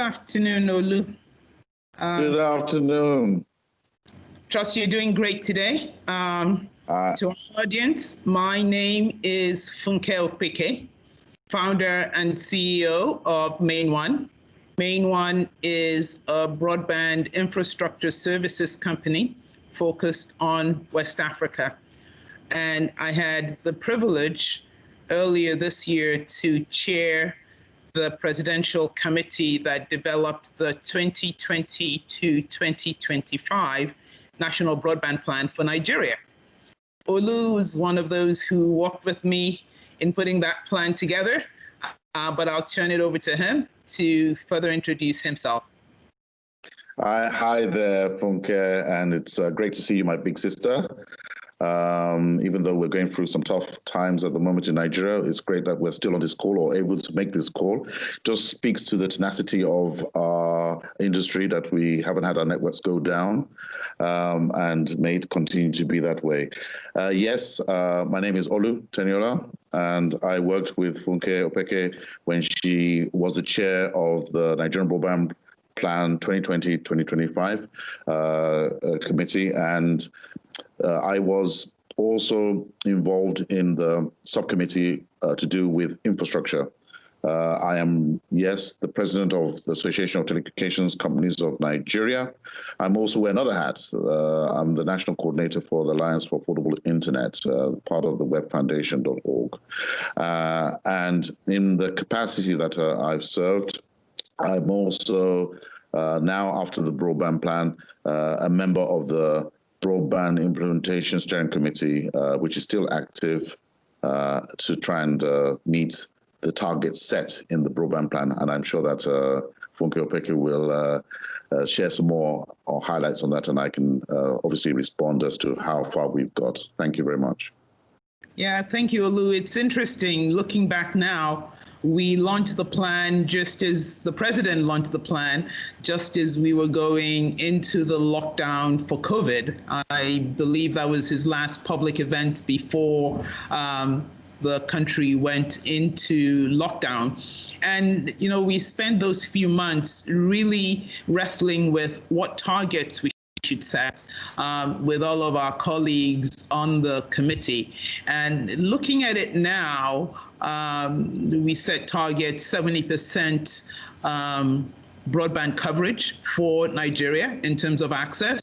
afternoon, Olu. Good afternoon. Trust you're doing great today. To our audience, my name is Funke Opeke, founder and CEO of Main One. Main One is a broadband infrastructure services company focused on West Africa. And I had the privilege earlier this year to chair the presidential committee that developed the 2020 to 2025 National Broadband Plan for Nigeria. Olu was one of those who worked with me in putting that plan together, but I'll turn it over to him to further introduce himself. Hi there, Funke, and it's great to see you, my big sister. Even though we're going through some tough times at the moment in Nigeria, it's great that we're still on this call or able to make this call. Just speaks to the tenacity of our industry that we haven't had our networks go down, and may it continue to be that way. Yes, my name is Olu Teniola, and I worked with Funke Opeke when she was the chair of the Nigerian Broadband Plan 2020-2025 committee, and I was also involved in the subcommittee to do with infrastructure. I am, yes, the president of the Association of Telecommunications Companies of Nigeria. I'm also wearing another hat. I'm the national coordinator for the Alliance for Affordable Internet, part of the webfoundation.org. And in the capacity that I've served, I'm also now, after the broadband plan, a member of the Broadband Implementation Steering Committee, which is still active to try and meet the targets set in the broadband plan. And I'm sure that Funke Opeke will share some more or highlights on that, and I can obviously respond as to how far we've got. Thank you very much. Yeah, thank you, Olu. It's interesting looking back now. We launched the plan just as the president launched the plan, just as we were going into the lockdown for COVID. I believe that was his last public event before the country went into lockdown. And, you know, we spent those few months really wrestling with what targets we should set with all of our colleagues on the committee. And looking at it now, we set targets 70% broadband coverage for Nigeria in terms of access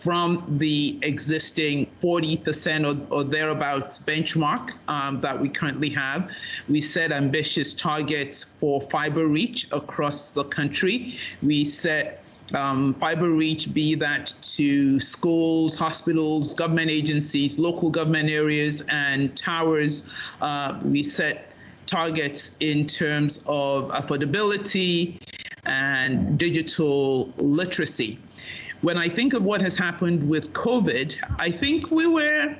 from the existing 40% or thereabouts benchmark that we currently have. We set ambitious targets for fiber reach across the country. We set fiber reach, be that to schools, hospitals, government agencies, local government areas, and towers. We set targets in terms of affordability and digital literacy. When I think of what has happened with COVID, I think we were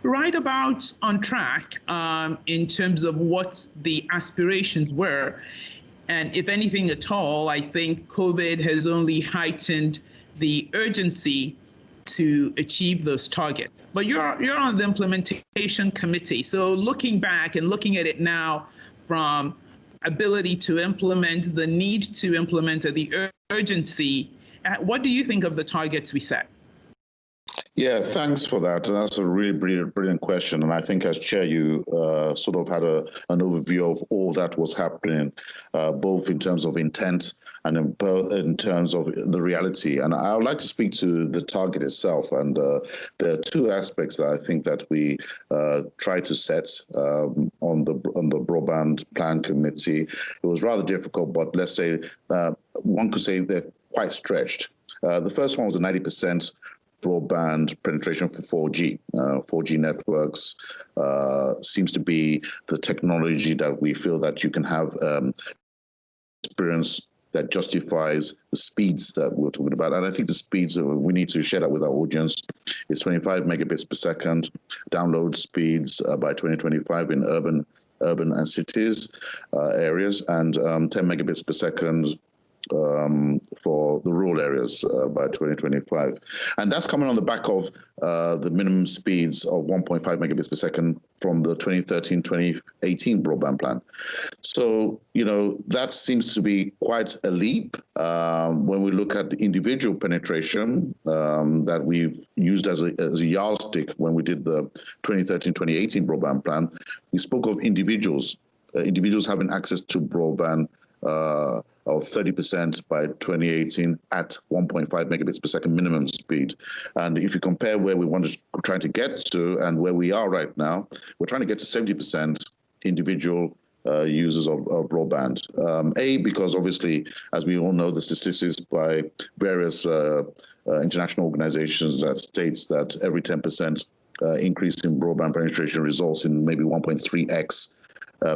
right about on track in terms of what the aspirations were. And if anything at all, I think COVID has only heightened the urgency to achieve those targets. But you're on the implementation committee. So looking back and looking at it now from ability to implement, the need to implement, and the urgency, what do you think of the targets we set? Yeah, thanks for that. And that's a really brilliant question. And I think as chair, you sort of had an overview of all that was happening, both in terms of intent and in terms of the reality. And I would like to speak to the target itself. And there are two aspects that I think that we try to set on the broadband plan committee. It was rather difficult, but let's say one could say they're quite stretched. The first one was the 90% broadband penetration for 4G. 4G networks seems to be the technology that we feel that you can have experience that justifies the speeds that we're talking about. And I think the speeds, we need to share that with our audience, is 25 megabits per second download speeds by 2025 in urban and cities areas, and 10 megabits per second for the rural areas by 2025. And that's coming on the back of the minimum speeds of 1.5 megabits per second from the 2013-2018 broadband plan. So, that seems to be quite a leap when we look at the individual penetration that we've used as a yardstick when we did the 2013-2018 broadband plan. We spoke of individuals having access to broadband of 30% by 2018 at 1.5 megabits per second minimum speed. And if you compare where we trying to get to and where we are right now, we're trying to get to 70% individual users of broadband. Because obviously, as we all know, the statistics by various international organizations that states that every 10% increase in broadband penetration results in maybe 1.3x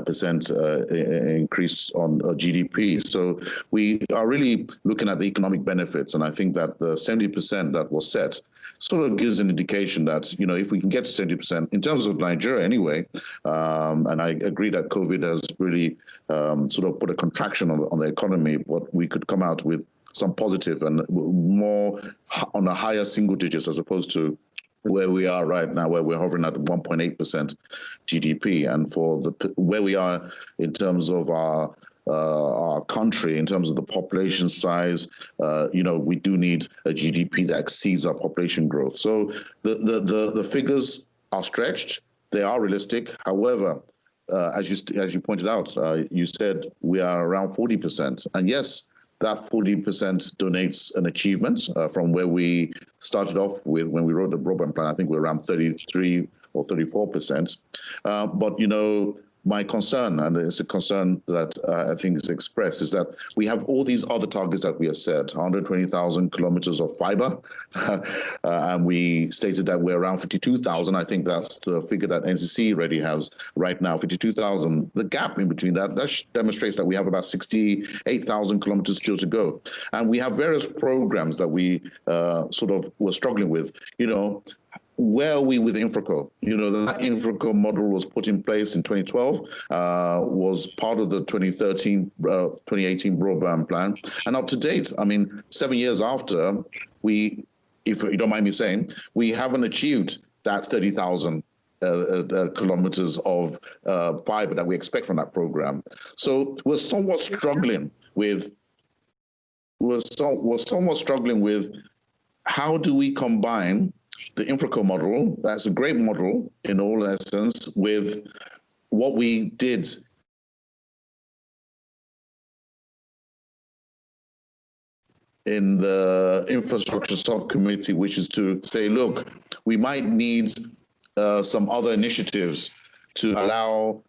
percent increase on GDP. So we are really looking at the economic benefits, and I think that the 70% that was set sort of gives an indication that, if we can get to 70%, in terms of Nigeria anyway, and I agree that COVID has really sort of put a contraction on the economy, but we could come out with some positive and more on a higher single digits as opposed to where we are right now, where we're hovering at 1.8% GDP. And for where we are in terms of our country, in terms of the population size, we do need a GDP that exceeds our population growth. So the figures are stretched, they are realistic. However, as you pointed out, you said we are around 40%, and yes, that 40% donates an achievement from where we started off with when we wrote the broadband plan. I think we're around 33 or 34%. But, my concern, and it's a concern that I think is expressed, is that we have all these other targets that we have set, 120,000 kilometers of fiber, and we stated that we're around 52,000. I think that's the figure that NCC already has right now, 52,000. The gap in between that demonstrates that we have about 68,000 kilometers still to go. And we have various programs that we sort of were struggling with, where are we with InfraCo? That InfraCo model was put in place in 2012, was part of the 2018 broadband plan. And up to date, 7 years after, if you don't mind me saying, we haven't achieved that 30,000 kilometers of fiber that we expect from that program. So we're somewhat struggling with how do we combine the InfraCo model, that's a great model in all essence, with what we did in the infrastructure subcommittee, which is to say, look, we might need some other initiatives to allow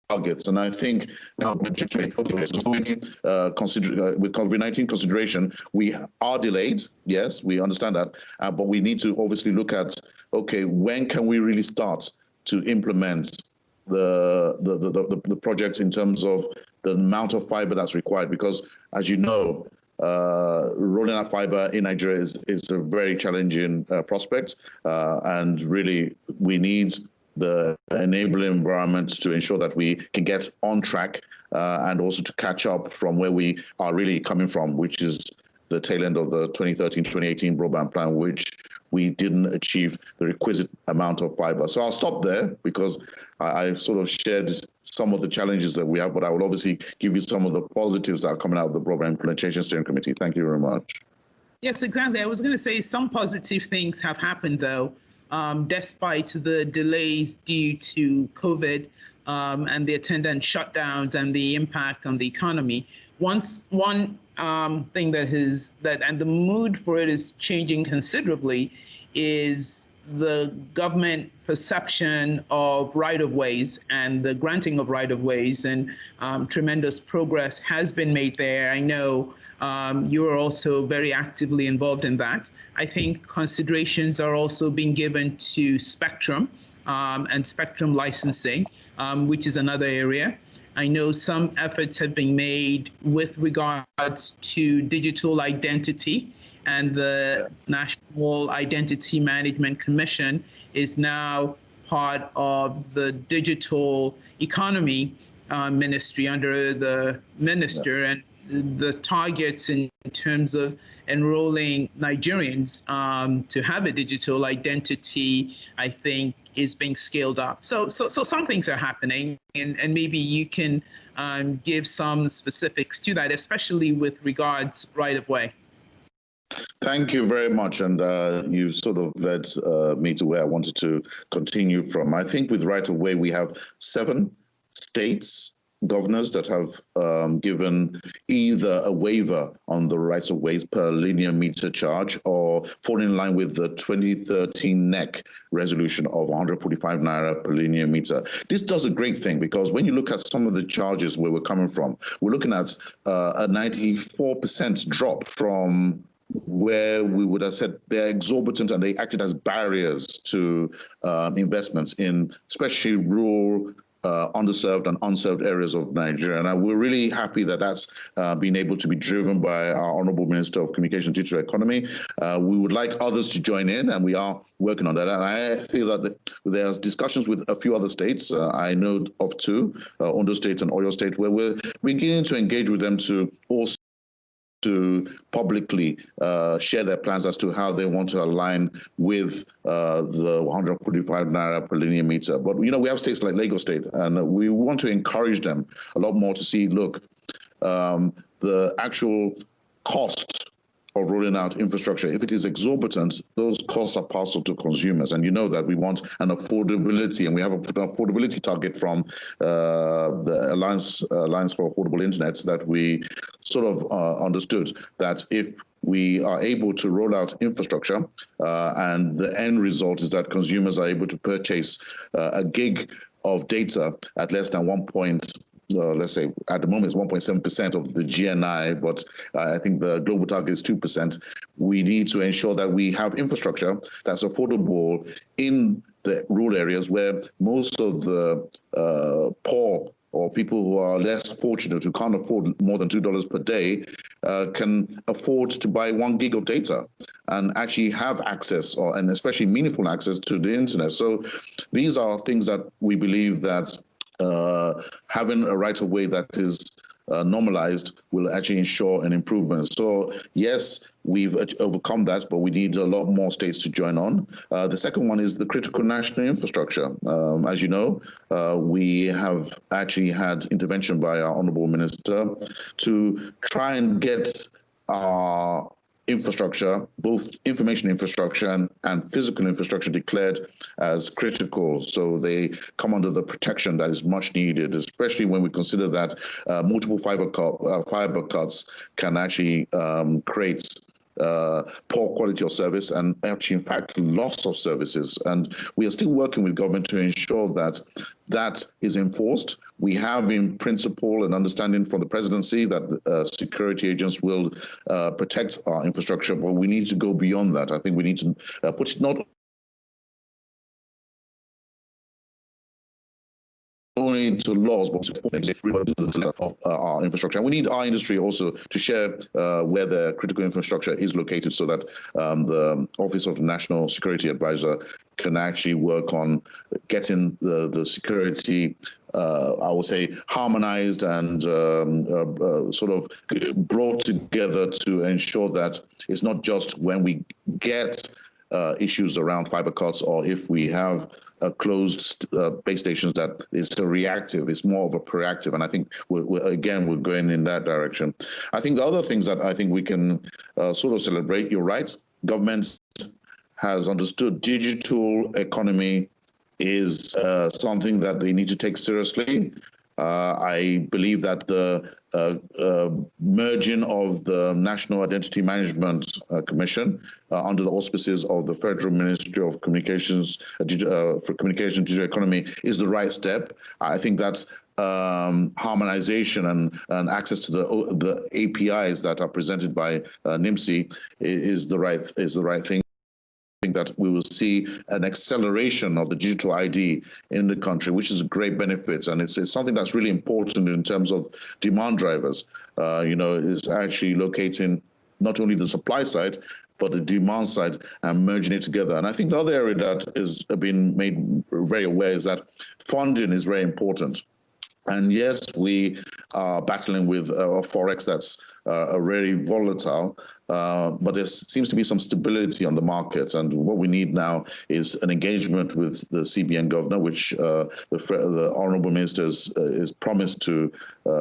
targets. And I think now, with COVID-19 consideration, we are delayed. Yes, we understand that. But we need to obviously look at, okay, when can we really start to implement the projects in terms of the amount of fiber that's required? Because, as you know, rolling out fiber in Nigeria is a very challenging prospect. And really, we need the enabling environment to ensure that we can get on track and also to catch up from where we are really coming from, which is the tail end of the 2013-2018 broadband plan, which we didn't achieve the requisite amount of fiber. So I'll stop there because I've sort of shared some of the challenges that we have, but I will obviously give you some of the positives that are coming out of the Broadband Implementation Steering Committee. Thank you very much. Yes, exactly. I was going to say some positive things have happened, though. Despite the delays due to COVID and the attendant shutdowns and the impact on the economy. One thing and the mood for it is changing considerably is the government perception of right-of-ways and the granting of right-of-ways, and tremendous progress has been made there. I know you are also very actively involved in that. I think considerations are also being given to spectrum and spectrum licensing, which is another area. I know some efforts have been made with regards to digital identity, and the National Identity Management Commission is now part of the digital economy ministry under the minister, and the targets in terms of enrolling Nigerians to have a digital identity, I think, is being scaled up. So some things are happening, and maybe you can give some specifics to that, especially with regards right of way. Thank you very much. And you sort of led me to where I wanted to continue from. I think with right of way, we have 7 states governors that have given either a waiver on the rights of ways per linear meter charge or fall in line with the 2013 NEC resolution of 145 naira per linear meter. This does a great thing because when you look at some of the charges where we're coming from, we're looking at a 94% drop from where we would have said they're exorbitant and they acted as barriers to investments in especially rural, underserved and unserved areas of Nigeria. And we're really happy that that's been able to be driven by our Honorable Minister of Communication and Digital Economy. We would like others to join in, and we are working on that. And I feel that there's discussions with a few other states. I know of 2, Ondo State and Oyo State, where we're beginning to engage with them to also to publicly share their plans as to how they want to align with the 145 naira per linear meter. But, you know, we have states like Lagos State, and we want to encourage them a lot more to see, look, the actual cost of rolling out infrastructure, if it is exorbitant, those costs are passed on to consumers. And you know that we want an affordability, and we have an affordability target from the Alliance for Affordable Internet that we sort of understood that if we are able to roll out infrastructure and the end result is that consumers are able to purchase a gig of data at less than let's say at the moment it's 1.7% of the GNI, but I think the global target is 2%. We need to ensure that we have infrastructure that's affordable in the rural areas where most of the poor or people who are less fortunate, who can't afford more than $2 per day, can afford to buy 1 gig of data and actually have access, and especially meaningful access to the internet. So these are things that we believe that having a right of way that is normalized will actually ensure an improvement. So yes, we've overcome that, but we need a lot more states to join on. The second one is the critical national infrastructure. As you know, we have actually had intervention by our Honourable Minister to try and get our infrastructure, both information infrastructure and physical infrastructure, declared as critical. So they come under the protection that is much needed, especially when we consider that multiple fiber cuts can actually create poor quality of service and actually, in fact, loss of services. And we are still working with government to ensure that that is enforced. We have in principle an understanding from the presidency that security agents will protect our infrastructure, but we need to go beyond that. I think we need to put it not only to laws, but of our infrastructure. And we need our industry also to share where the critical infrastructure is located so that the Office of the National Security Advisor can actually work on getting the security, I would say, harmonized and sort of brought together to ensure that it's not just when we get issues around fiber cuts or if we have closed base stations that is still reactive. It's more of a proactive, and I think we're going in that direction. I think the other things that I think we can sort of celebrate, you're right, government has understood digital economy is something that they need to take seriously. I believe that the merging of the National Identity Management Commission under the auspices of the Federal Ministry of Communications for Communication and Digital Economy is the right step. I think that harmonization and access to the APIs that are presented by NIMSI is the right thing. I think that we will see an acceleration of the digital ID in the country, which is a great benefit. And it's something that's really important in terms of demand drivers. Is actually locating not only the supply side, but the demand side and merging it together. And I think the other area that is being made very aware is that funding is very important. And yes, we are battling with a forex that's already volatile, but there seems to be some stability on the market. And what we need now is an engagement with the CBN governor, which the honourable minister is promised to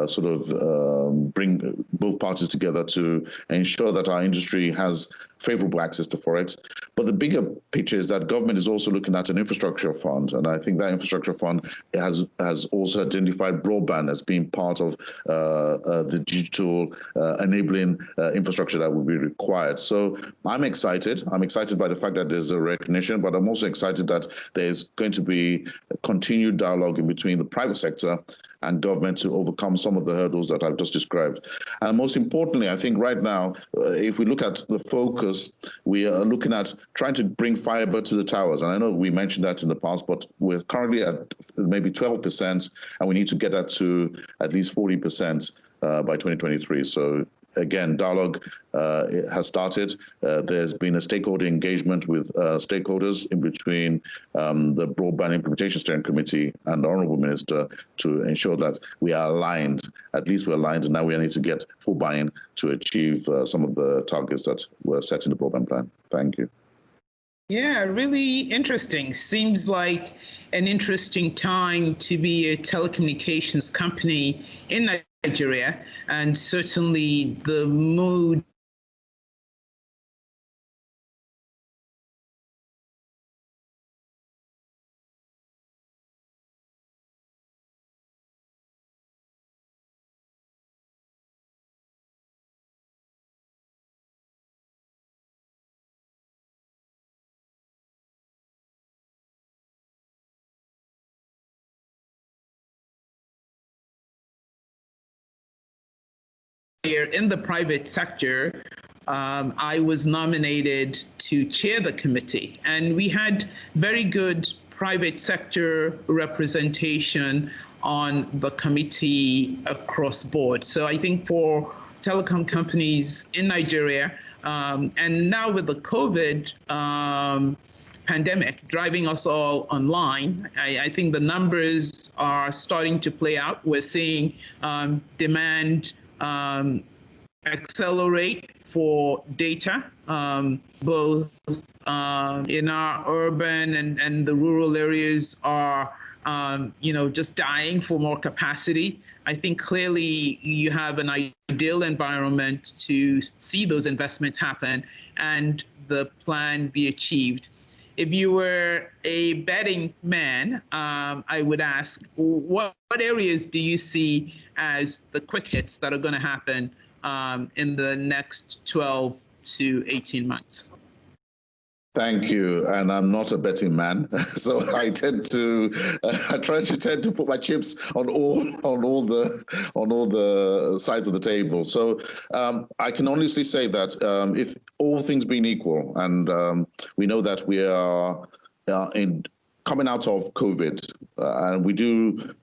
sort of bring both parties together to ensure that our industry has favourable access to forex. But the bigger picture is that government is also looking at an infrastructure fund, and I think that infrastructure fund has also identified broadband as being part of the digital enabling infrastructure that will be required. So I'm excited. I'm excited by the fact that there's a recognition, but I'm also excited that there's going to be a continued dialogue in between the private sector and government to overcome some of the hurdles that I've just described. And most importantly, I think right now, if we look at the focus, we are looking at trying to bring fiber to the towers. And I know we mentioned that in the past, but we're currently at maybe 12%, and we need to get that to at least 40% by 2023. So again, dialogue has started. There's been a stakeholder engagement with stakeholders in between the Broadband Implementation Steering Committee and the Honourable Minister to ensure that we are aligned. At least we're aligned, and now we need to get full buy-in to achieve some of the targets that were set in the broadband plan. Thank you. Yeah, really interesting. Seems like an interesting time to be a telecommunications company in Nigeria, and certainly the mood in the private sector. I was nominated to chair the committee, and we had very good private sector representation on the committee across board. So I think for telecom companies in Nigeria, and now with the COVID pandemic driving us all online, I think the numbers are starting to play out. We're seeing demand accelerate for data, both in our urban and the rural areas are, just dying for more capacity. I think clearly you have an ideal environment to see those investments happen and the plan be achieved. If you were a betting man, I would ask, what areas do you see as the quick hits that are going to happen in the next 12 to 18 months? Thank you. And I'm not a betting man, so I try to put my chips on all the sides of the table. So I can honestly say that if all things being equal, and we know that we are coming out of COVID, and we do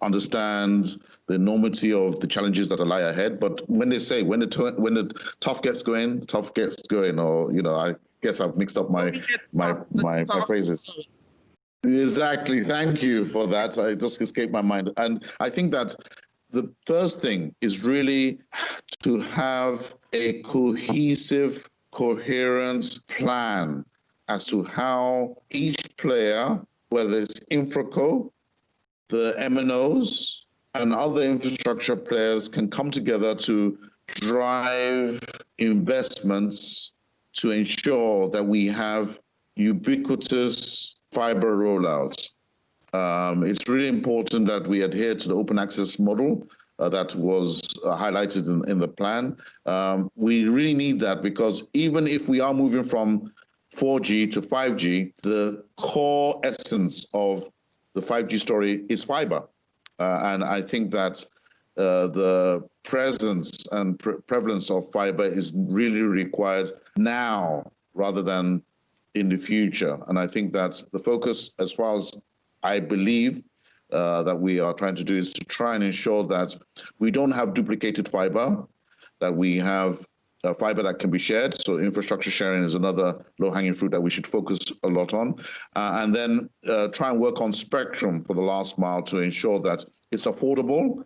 understand the enormity of the challenges that lie ahead. But when they say when the tough gets going, tough gets going, or I guess I've mixed up my phrases. Exactly. Thank you for that. I just escaped my mind. And I think that the first thing is really to have a cohesive, coherent plan as to how each player, whether it's InfraCo, the MNOs, and other infrastructure players, can come together to drive investments to ensure that we have ubiquitous fiber rollouts. It's really important that we adhere to the open access model that was highlighted in the plan. We really need that, because even if we are moving from 4G to 5G, the core essence of the 5G story is fiber. And I think that the presence and prevalence of fiber is really required now rather than in the future. And I think that the focus, as far as I believe that we are trying to do, is to try and ensure that we don't have duplicated fiber, that we have fiber that can be shared. So infrastructure sharing is another low-hanging fruit that we should focus a lot on. And then try and work on spectrum for the last mile to ensure that it's affordable,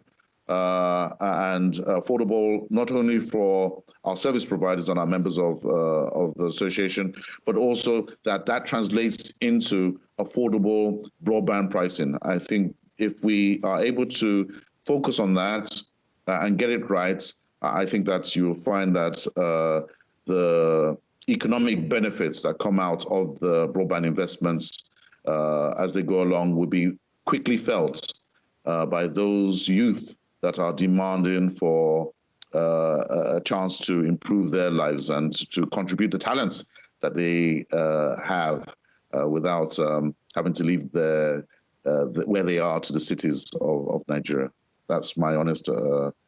and affordable not only for our service providers and our members of the association, but also that translates into affordable broadband pricing. I think if we are able to focus on that and get it right, I think that you'll find that the economic benefits that come out of the broadband investments as they go along will be quickly felt by those youth that are demanding for a chance to improve their lives and to contribute the talents that they have without having to leave where they are to the cities of Nigeria. That's my honest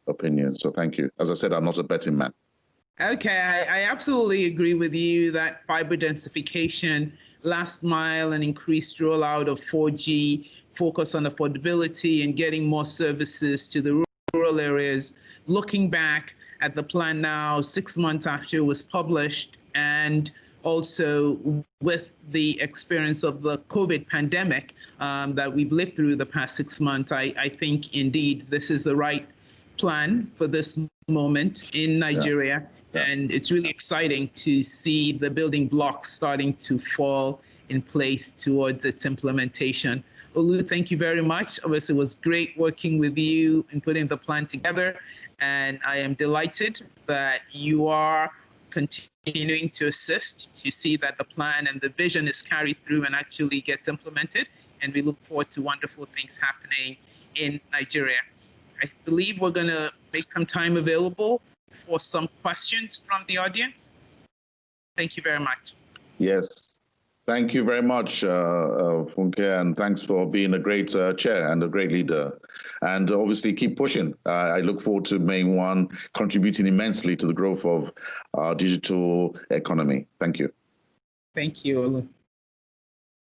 opinion. So thank you. As I said, I'm not a betting man. Okay, I absolutely agree with you that fiber densification, last mile and increased rollout of 4G, focus on affordability and getting more services to the rural areas. Looking back at the plan now, 6 months after it was published, and also with the experience of the COVID pandemic that we've lived through the past 6 months, I think indeed this is the right plan for this moment in Nigeria. Yeah. And it's really exciting to see the building blocks starting to fall in place towards its implementation. Olu, thank you very much. Obviously, it was great working with you and putting the plan together. And I am delighted that you are continuing to assist to see that the plan and the vision is carried through and actually gets implemented. And we look forward to wonderful things happening in Nigeria. I believe we're going to make some time available for some questions from the audience. Thank you very much. Yes. Thank you very much, Funke, and thanks for being a great chair and a great leader. And obviously keep pushing. I look forward to Main One contributing immensely to the growth of our digital economy. Thank you. Thank you, Olu.